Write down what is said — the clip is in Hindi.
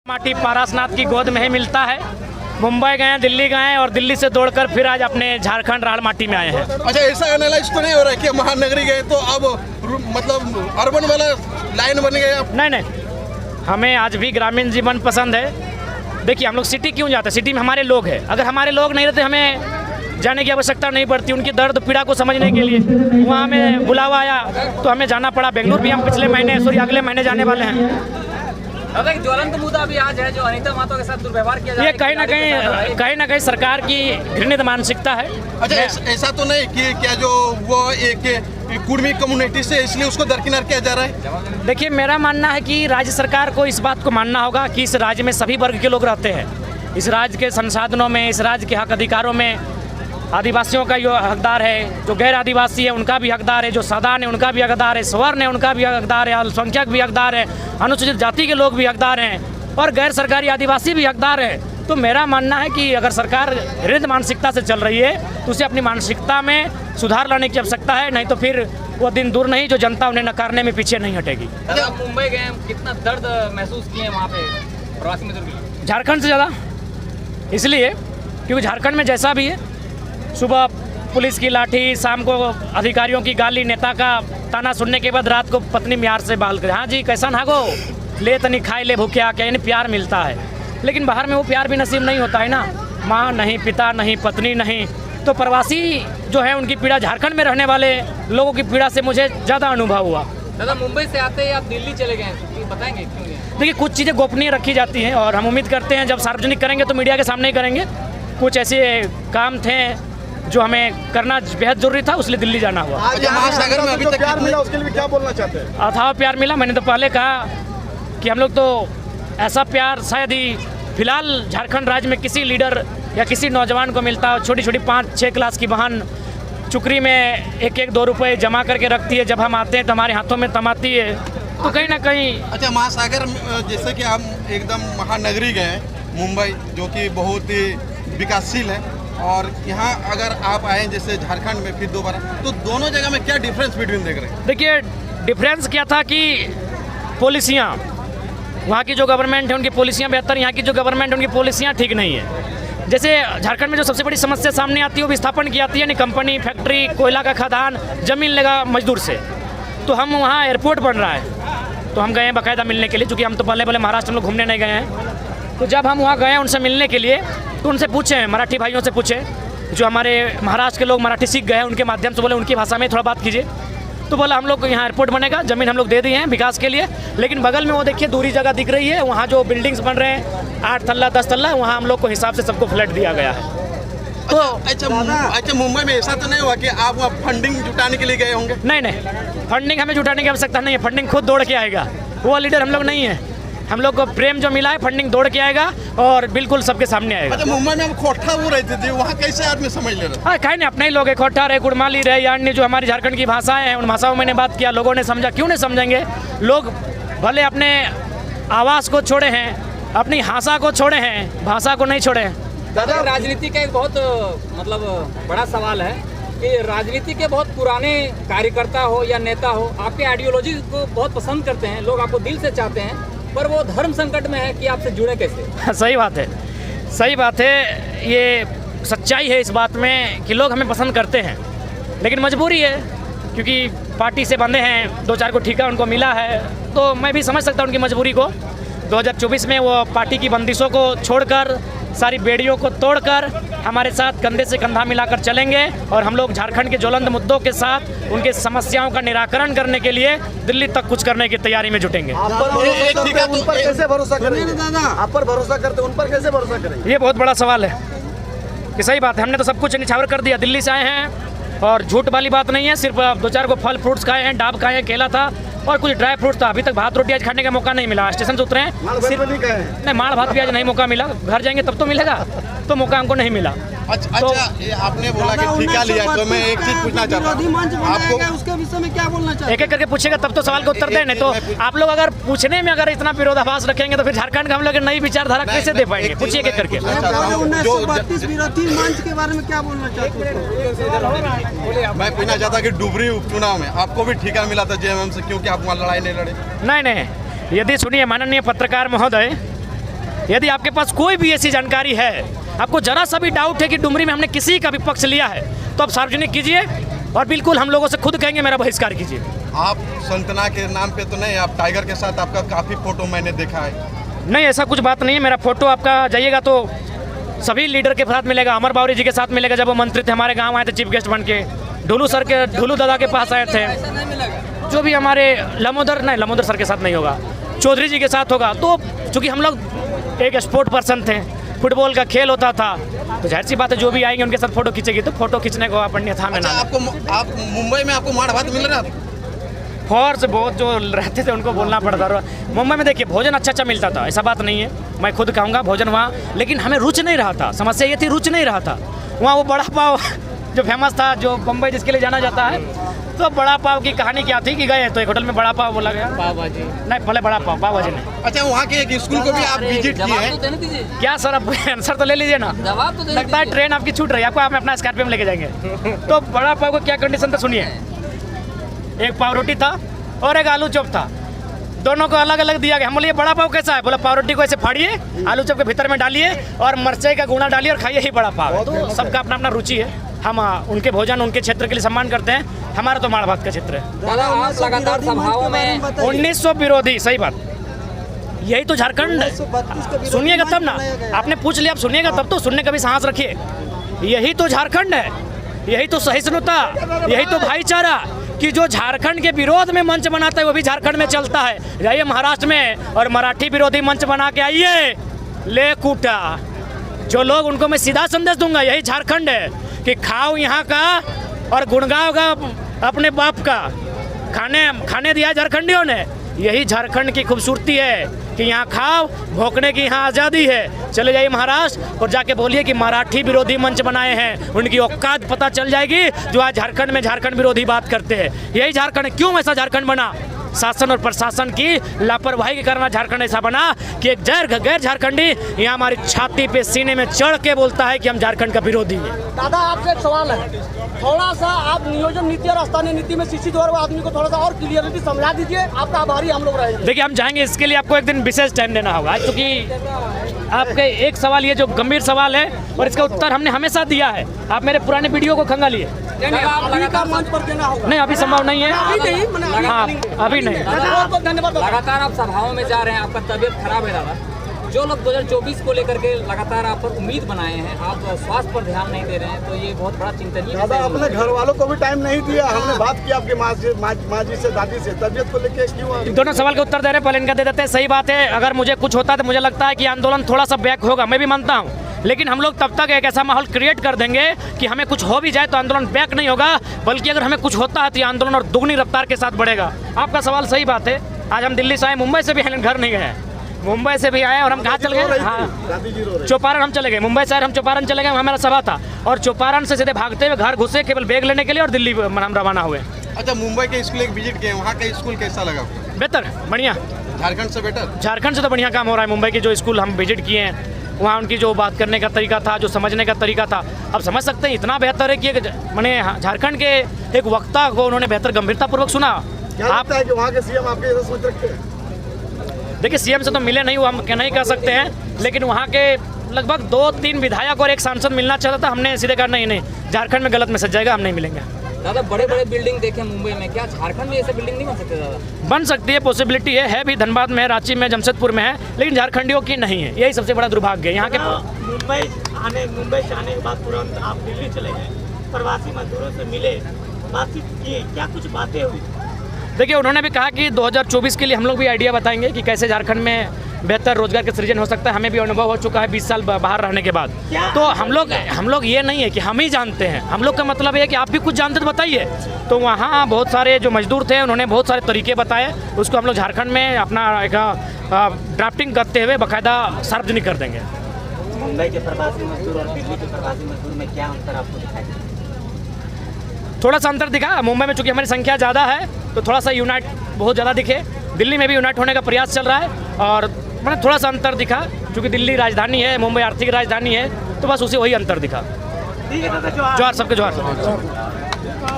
माटी पारसनाथ की गोद में ही मिलता है। मुंबई गए, दिल्ली गए और दिल्ली से दौड़कर फिर आज अपने झारखंड राल माटी में आए हैं। अच्छा, ऐसा एनालाइज तो नहीं हो रहा है कि महानगरी गए तो अब मतलब अर्बन वाला लाइन बन गया? नहीं, हमें आज भी ग्रामीण जीवन पसंद है। देखिए, हम लोग सिटी क्यों जाते हैं? सिटी में हमारे लोग हैं। अगर हमारे लोग नहीं रहते हमें जाने की आवश्यकता नहीं पड़ती। उनकी दर्द पीड़ा को समझने के लिए वहाँ हमें बुलावा आया तो हमें जाना पड़ा। बेंगलुरु भी हम अगले महीने जाने वाले हैं। अब एक ज्वलंत मुद्दा भी आज है जो अनीता महतो के साथ दुर्व्यवहार किया जा रहा है। ये कहीं ना कहीं सरकार की घृणित मानसिकता है। अच्छा, ऐसा तो नहीं कि क्या जो वो एक कुर्मी कम्युनिटी से इसलिए उसको दरकिनार किया जा रहा है? देखिए, मेरा मानना है कि राज्य सरकार को इस बात को मानना होगा कि इस राज्य में सभी वर्ग के लोग रहते हैं। इस राज्य के संसाधनों में, इस राज्य के हक अधिकारों में आदिवासियों का जो हकदार है, जो गैर आदिवासी है उनका भी हकदार है, जो साधारण है उनका भी हकदार है, स्वर्ण है उनका भी हकदार है, अल्पसंख्यक भी हकदार है, अनुसूचित जाति के लोग भी हकदार हैं और गैर सरकारी आदिवासी भी हकदार हैं। तो मेरा मानना है कि अगर सरकार घृणित मानसिकता से चल रही है तो उसे अपनी मानसिकता में सुधार लाने की आवश्यकता है, नहीं तो फिर वो दिन दूर नहीं जो जनता उन्हें नकारने में पीछे नहीं हटेगी। आप मुंबई गए, कितना दर्द महसूस किए वहाँ पे प्रवासी मजदूर? झारखंड से ज़्यादा, इसलिए क्योंकि झारखंड में जैसा भी है, सुबह पुलिस की लाठी, शाम को अधिकारियों की गाली, नेता का ताना सुनने के बाद रात को पत्नी म्यार से बाल कर, हाँ जी कैसा नागो ले तनी खाए ले भूख्या, क्या यानी प्यार मिलता है। लेकिन बाहर में वो प्यार भी नसीब नहीं होता है ना। माँ नहीं, पिता नहीं, पत्नी नहीं। तो प्रवासी जो है उनकी पीड़ा, झारखंड में रहने वाले लोगों की पीड़ा से मुझे ज़्यादा अनुभव हुआ। दादा, मुंबई से आते ही आप दिल्ली चले गए, बताएंगे क्यों? देखिए, कुछ चीज़ें गोपनीय रखी जाती हैं और हम उम्मीद करते हैं जब सार्वजनिक करेंगे तो मीडिया के सामने ही करेंगे। कुछ ऐसे काम थे जो हमें करना बेहद जरूरी था, उसलिए दिल्ली जाना हुआ। आज महासागर में अभी तक प्यार मिला, उसके लिए क्या बोलना चाहते हैं? अथाह प्यार मिला। मैंने तो पहले कहा कि हम लोग तो ऐसा प्यार शायद ही फिलहाल झारखंड राज्य में किसी लीडर या किसी नौजवान को मिलता हो। छोटी छोटी 5-6 क्लास की बहन चुकरी में 1-2 रुपए जमा करके रखती है, जब हम आते हैं तो हमारे हाथों में थमाती है। तो कहीं ना कहीं अच्छा, महासागर जैसे कि हम एकदम महानगरी गए मुंबई, जो कि बहुत ही विकासशील है, और यहाँ अगर आप आए जैसे झारखंड में फिर दोबारा, तो दोनों जगह में क्या डिफरेंस बिटवीन देख रहे हैं? देखिए, डिफरेंस क्या था कि पॉलिसियाँ, वहाँ की जो गवर्नमेंट है उनकी पॉलिसियाँ बेहतर, यहाँ की जो गवर्नमेंट है उनकी पॉलिसियाँ ठीक नहीं है। जैसे झारखंड में जो सबसे बड़ी समस्या सामने आती है वो विस्थापन की आती है, यानी कंपनी, फैक्ट्री, कोयला का खदान, जमीन लेगा मजदूर से। तो हम वहाँ एयरपोर्ट बन रहा है तो हम गए बाकायदा मिलने के लिए, क्योंकि हम तो पहले महाराष्ट्र में घूमने नहीं गए हैं। तो जब हम वहाँ गए उनसे मिलने के लिए तो उनसे पूछे, मराठी भाइयों से पूछे, जो हमारे महाराष्ट्र के लोग मराठी सीख गए हैं उनके माध्यम से बोले उनकी भाषा में थोड़ा बात कीजिए। तो बोला हम लोग को यहाँ एयरपोर्ट बनेगा, ज़मीन हम लोग दे दिए हैं विकास के लिए, लेकिन बगल में वो देखिए दूरी जगह दिख रही है, वहाँ जो बिल्डिंग्स बन रहे हैं 8 तल्ला 10 तल्ला, वहाँ हम लोग को हिसाब से सबको फ्लैट दिया गया है। तो अच्छा, मुंबई में ऐसा तो नहीं हुआ कि आप वहाँ फंडिंग जुटाने के लिए गए होंगे? नहीं, फंडिंग हमें जुटाने की आवश्यकता नहीं है। फंडिंग खुद दौड़ के आएगा, वो लीडर हम लोग नहीं है। हम लोग को प्रेम जो मिला है, फंडिंग दौड़ के आएगा और बिल्कुल सबके सामने आएगा। अच्छा, मुंबई में हम खोटा वो रहते थे, वहाँ कैसे आदमी समझ ले रहे? हाँ, कहीं नहीं, अपने ही लोग है, खोटा रहे, गुड़माली रहे, या अन्य जो हमारी झारखंड की भाषाएं हैं उन भाषाओं में मैंने बात किया, लोगों ने समझा। क्यों नहीं समझेंगे? लोग भले अपने आवास को छोड़े हैं, अपनी भाषा को छोड़े हैं, भाषा को नहीं छोड़े हैं। दादा, राजनीति का एक बहुत मतलब बड़ा सवाल है कि राजनीति के बहुत पुराने कार्यकर्ता हो या नेता हो, आपके आइडियोलॉजी को बहुत पसंद करते हैं, लोग आपको दिल से चाहते हैं, पर वो धर्म संकट में है कि आपसे जुड़े कैसे? सही बात है, सही बात है। ये सच्चाई है इस बात में कि लोग हमें पसंद करते हैं, लेकिन मजबूरी है क्योंकि पार्टी से बंधे हैं, 2-4 को ठीका उनको मिला है, तो मैं भी समझ सकता हूँ उनकी मजबूरी को। 2024 में वो पार्टी की बंदिशों को छोड़कर, सारी बेड़ियों को तोड़कर हमारे साथ कंधे से कंधा मिलाकर चलेंगे और हम लोग झारखंड के ज्वलंत मुद्दों के साथ उनके समस्याओं का निराकरण करने के लिए दिल्ली तक कुछ करने की तैयारी में जुटेंगे। आप पर कैसे भरोसा करेंगे दादा? आप पर भरोसा करते, उन पर कैसे भरोसा करेंगे? ये बहुत बड़ा सवाल है कि सही बात है, हमने तो सब कुछ निछावर कर दिया। दिल्ली से आए हैं और झूठ वाली बात नहीं है, सिर्फ 2-4 को फल फ्रूट्स खाए हैं, डाब खाए हैं, केला था और कुछ ड्राई फ्रूट था। अभी तक भात रोटी आज खाने का मौका नहीं मिला। स्टेशन से उतरे हैं, नहीं माड़ भात भी आज नहीं मौका मिला। घर जाएंगे तब तो मिलेगा, तो मौका हमको नहीं मिला। अच्छा, ये आपने बोला कि ठीका लिया, तो मैं एक चीज पूछना चाहता हूँ आपको, उसके विषय में क्या बोलना चाहिए? एक एक करके पूछेगा तब तो सवाल का उत्तर दें, नहीं तो आप लोग अगर पूछने में अगर इतना विरोधाभास रखेंगे तो फिर झारखंड का हम लोग नई विचारधारा कैसे दे पाएंगे? पूछिए एक एक करके। 1932 विरोधी मंच के बारे में क्या बोलना चाहते हैं? मैं पूछना चाहता कि डुबरी उपचुनाव में आपको भी ठीका मिला था जेएमएम से, क्योंकि आप वहाँ लड़ाई नहीं लड़े? नहीं, यदि सुनिए माननीय पत्रकार महोदय, यदि आपके पास कोई भी ऐसी जानकारी है, आपको जरा सा भी डाउट है कि डुमरी में हमने किसी का भी पक्ष लिया है, तो आप सार्वजनिक कीजिए और बिल्कुल हम लोगों से खुद कहेंगे मेरा बहिष्कार कीजिए। आप संतना के नाम पे तो नहीं, आप टाइगर के साथ आपका काफ़ी फोटो मैंने देखा है। नहीं, ऐसा कुछ बात नहीं है। मेरा फोटो आपका जाइएगा तो सभी लीडर के साथ मिलेगा। अमर बावरी जी के साथ मिलेगा, जब वो मंत्री थे हमारे गांव आए थे चीफ गेस्ट बन के। ढुलू दादा के पास आए थे। जो भी हमारे लमोदर सर के साथ नहीं होगा, चौधरी जी के साथ होगा। तो चूँकि हम लोग एक स्पोर्ट पर्सन थे, फुटबॉल का खेल होता था, तो जाहिर सी बात है जो भी आएंगे उनके साथ फोटो खींचेगी, तो फोटो खींचने को अपन था में ना। आप मुंबई में आपको माड़ भात मिल रहा था? फॉर्स बहुत जो रहते थे उनको बोलना पड़ता था। मुंबई में देखिए भोजन अच्छा मिलता था, ऐसा बात नहीं है, मैं खुद कहूँगा भोजन वहाँ, लेकिन हमें रुच नहीं रहा था। समस्या ये थी, रुच नहीं रहा था। वहाँ वो बड़ा पाव जो फेमस था, जो बम्बई जिसके लिए जाना जाता है, तो बड़ा पाव की कहानी क्या थी कि गए तो एक होटल में बड़ा पाव बोला गया, पाव भाजी नहीं, पहले बड़ा पाव भाजी नहीं। अच्छा, वहाँ के एक स्कूल को भी आप विजिट किए हैं क्या सर? अब आंसर तो ले लीजिए ना। लगता है ट्रेन आपकी छूट रही है, आपको आप अपना स्कॉर्पियो में लेके जाएंगे। तो बड़ा पाव को क्या कंडीशन था सुनिए। एक पाव रोटी था और एक आलू चॉप था, दोनों को अलग अलग दिया गया। हम बोले बड़ा पाव कैसा है? बोला पाव रोटी को ऐसे फाड़िए, आलू चॉप के भीतर में डालिए और मिर्चाई का गुना डालिए और खाइए, ही बड़ा पाव है। तो सबका अपना अपना रुचि है। हम उनके भोजन, उनके क्षेत्र के लिए सम्मान करते हैं। हमारा तो माड़ भात का क्षेत्र है। दादा, आप लगातार सभाओं में 1900 विरोधी, सही बात, यही तो झारखंड। सुनिएगा तब ना, आपने पूछ लिया, आप सुनिएगा तब तो, सुनने का भी साहस रखिए। यही तो झारखंड है, यही तो सहिष्णुता, यही तो भाईचारा कि जो झारखंड के विरोध में मंच बनाता है वो भी झारखंड में चलता है। जाइए महाराष्ट्र में और मराठी विरोधी मंच बना के आइए, ले कूटा। जो लोग उनको मैं सीधा संदेश दूंगा, यही झारखंड है कि खाओ यहाँ का और गुणगाओगा अपने बाप का। खाने दिया झारखंडियों ने। यही झारखंड की खूबसूरती है कि यहाँ खाओ, भोंकने की यहाँ आज़ादी है। चले जाइए महाराष्ट्र और जाके बोलिए कि मराठी विरोधी मंच बनाए हैं, उनकी औकात पता चल जाएगी जो आज झारखंड में झारखंड विरोधी बात करते हैं। यही झारखंड है। क्यों ऐसा झारखंड बना? शासन और प्रशासन की लापरवाही के कारण झारखंड ऐसा बना कि एक गैर झारखंडी यहाँ हमारी छाती पे सीने में चढ़ के बोलता है कि हम झारखंड का विरोधी हैं। दादा, आपसे एक सवाल है, थोड़ा सा आप नियोजन नीति और स्थानीय नीति में शिक्षित और आदमी को थोड़ा सा और क्लियरिटी समझा दीजिए, आपका आभारी हम लोग रहेंगे। देखिए, हम चाहेंगे, इसके लिए आपको एक दिन विशेष टाइम देना होगा, क्योंकि आपके एक सवाल, ये जो गंभीर सवाल है और इसका उत्तर हमने हमेशा दिया है। आप मेरे पुराने वीडियो को खंगालिए। मंच पर देना होगा? नहीं, अभी संभव नहीं है। हाँ, अभी नहीं। धन्यवाद। लगातार आप सभाओं में जा रहे हैं, आपका तबीयत खराब है दादा। जो लोग 2024 को लेकर के लगातार आप पर उम्मीद बनाए हैं, आप स्वास्थ्य पर ध्यान नहीं दे रहे हैं, तो ये बहुत बड़ा चिंतनीय दादा, अपने घर वालों को भी टाइम नहीं दिया। हमने बात की आपके माँ जी से, दादी से, तबीयत को लेके क्यों? दोनों सवाल के उत्तर दे रहे हैं, पहले इनका दे देते हैं। सही बात है, अगर मुझे कुछ होता है तो मुझे लगता है कि आंदोलन थोड़ा सा बैक होगा, मैं भी मानता हूँ, लेकिन हम लोग तब तक एक ऐसा माहौल क्रिएट कर देंगे कि हमें कुछ हो भी जाए तो आंदोलन बैक नहीं होगा, बल्कि अगर हमें कुछ होता है तो ये आंदोलन और दुगनी रफ्तार के साथ बढ़ेगा। आपका सवाल सही बात है। आज हम दिल्ली से आए, मुंबई से भी घर नहीं गए, मुंबई से भी आए और हम कहाँ चल गए? हाँ, चौपारण हम चले गए। मुंबई से हम चौपारण चले गए, वहाँ मेरा सभा था, और चौपारण से सीधे भागते हुए घर घुसे केवल बैग लेने के लिए और दिल्ली हम रवाना हुए। अच्छा, मुंबई के स्कूल एक विजिट किए, वहाँ का स्कूल कैसा लगा? बेहतर, बढ़िया। झारखंड से बेटर? झारखंड से तो बढ़िया काम हो रहा है। मुंबई के जो स्कूल हम विजिट किए हैं, वहाँ उनकी जो बात करने का तरीका था, जो समझने का तरीका था, अब समझ सकते हैं इतना बेहतर है कि मैंने झारखंड के एक वक्ता को उन्होंने बेहतर गंभीरतापूर्वक सुना। आप है कि वहाँ के सीएम आपके जैसा सोच रखते हैं? देखिए, सीएम से तो मिले नहीं, वो हम नहीं कह सकते हैं, लेकिन वहाँ के लगभग 2-3 विधायक और एक सांसद मिलना चाहता था। हमने सीधे कहा नहीं, झारखंड में गलत मैसेज जाएगा, हम नहीं मिलेंगे। दादा, बड़े बड़े बिल्डिंग देखे मुंबई में, क्या झारखंड में ऐसे बिल्डिंग नहीं बन सकते? दादा, बन सकती है, पॉसिबिलिटी है भी। धनबाद में, रांची में, जमशेदपुर में है, लेकिन झारखंडियों की नहीं है। यही सबसे बड़ा दुर्भाग्य है यहाँ के। मुंबई से आने के बाद तुरंत आप दिल्ली चले गए, प्रवासी मजदूरों से मिले, बातचीत किए, क्या कुछ बातें हुई? देखिए, उन्होंने भी कहा कि 2024 के लिए हम लोग भी आइडिया बताएंगे कि कैसे झारखंड में बेहतर रोजगार का सृजन हो सकता है। हमें भी अनुभव हो चुका है 20 साल बाहर रहने के बाद। तो हम लोग ये नहीं है कि हम ही जानते हैं, हम लोग का मतलब ये है कि आप भी कुछ जानते तो बताइए। तो वहाँ बहुत सारे जो मजदूर थे, उन्होंने बहुत सारे तरीके बताए, उसको हम लोग झारखंड में अपना एक ड्राफ्टिंग करते हुए बाकायदा सार्वजनिक कर देंगे। मुंबई के प्रवासी मजदूर और दिल्ली के प्रवासी मजदूर में क्या अंतर आपको दिखाई देता है? थोड़ा सा अंतर दिखा। मुंबई में चूंकि हमारी संख्या ज़्यादा है तो थोड़ा सा यूनाइट बहुत ज़्यादा दिखे। दिल्ली में भी यूनाइट होने का प्रयास चल रहा है और मैंने थोड़ा सा अंतर दिखा, क्योंकि दिल्ली राजधानी है, मुंबई आर्थिक राजधानी है, तो बस उसे वही अंतर दिखा। ठीक है दादा, जोहार सबके जोहार।